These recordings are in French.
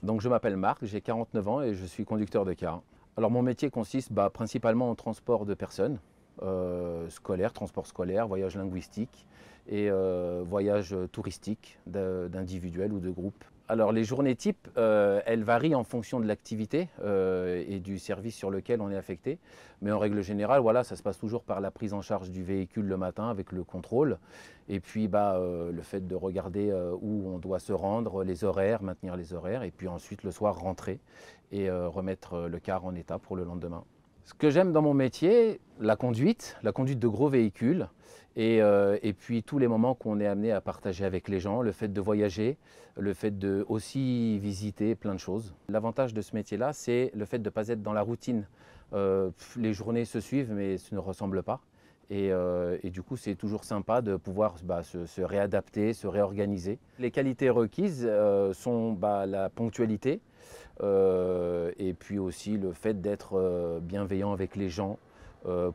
Donc je m'appelle Marc, j'ai 49 ans et je suis conducteur de car. Alors mon métier consiste principalement en transport de personnes, scolaire, transport scolaire, voyage linguistique et voyage touristique d'individuels ou de groupes. Alors les journées types, elles varient en fonction de l'activité et du service sur lequel on est affecté. Mais en règle générale, voilà, ça se passe toujours par la prise en charge du véhicule le matin avec le contrôle. Et puis le fait de regarder où on doit se rendre, les horaires, maintenir les horaires. Et puis ensuite le soir rentrer et remettre le car en état pour le lendemain. Ce que j'aime dans mon métier, la conduite de gros véhicules et puis tous les moments qu'on est amené à partager avec les gens, le fait de voyager, le fait de aussi visiter plein de choses. L'avantage de ce métier-là, c'est le fait de ne pas être dans la routine. Les journées se suivent mais ce ne ressemble pas. Et du coup, c'est toujours sympa de pouvoir se réadapter, se réorganiser. Les qualités requises sont la ponctualité et puis aussi le fait d'être bienveillant avec les gens,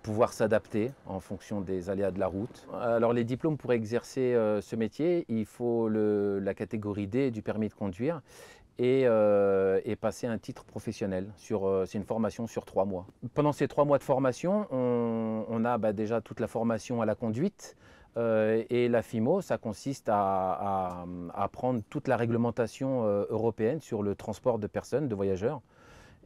pouvoir s'adapter en fonction des aléas de la route. Alors les diplômes pour exercer ce métier, il faut la catégorie D du permis de conduire et passer un titre professionnel. C'est une formation sur 3 mois. Pendant ces 3 mois de formation, on a déjà toute la formation à la conduite et la FIMO, ça consiste à apprendre toute la réglementation européenne sur le transport de personnes, de voyageurs.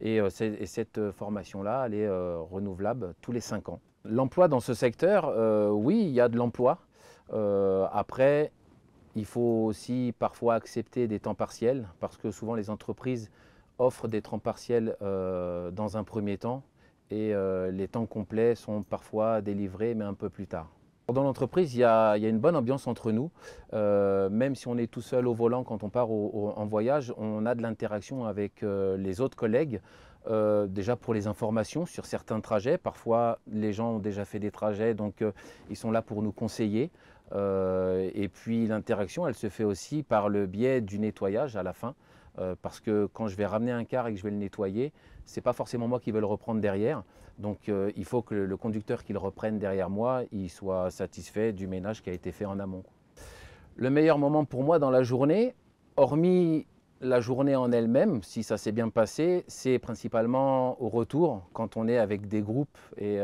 Et cette formation-là, elle est renouvelable tous les 5 ans. L'emploi dans ce secteur, oui, il y a de l'emploi. Après, il faut aussi parfois accepter des temps partiels parce que souvent les entreprises offrent des temps partiels dans un premier temps et les temps complets sont parfois délivrés mais un peu plus tard. Dans l'entreprise, il y a une bonne ambiance entre nous. Même si on est tout seul au volant quand on part en voyage, on a de l'interaction avec les autres collègues. Déjà pour les informations sur certains trajets. Parfois, les gens ont déjà fait des trajets, donc ils sont là pour nous conseiller. Et puis l'interaction, elle se fait aussi par le biais du nettoyage à la fin. Parce que quand je vais ramener un car et que je vais le nettoyer, ce n'est pas forcément moi qui vais le reprendre derrière. Donc il faut que le conducteur qui le reprenne derrière moi, il soit satisfait du ménage qui a été fait en amont. Le meilleur moment pour moi dans la journée, hormis la journée en elle-même, si ça s'est bien passé, c'est principalement au retour, quand on est avec des groupes et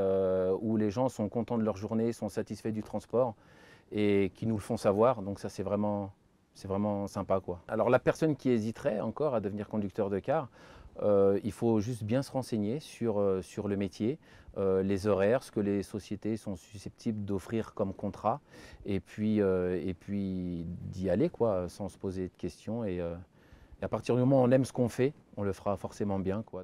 où les gens sont contents de leur journée, sont satisfaits du transport et qui nous le font savoir. Donc ça, c'est vraiment sympa, quoi. Alors la personne qui hésiterait encore à devenir conducteur de car, il faut juste bien se renseigner sur le métier, les horaires, ce que les sociétés sont susceptibles d'offrir comme contrat, et puis d'y aller, quoi, sans se poser de questions. Et à partir du moment où on aime ce qu'on fait, on le fera forcément bien, quoi.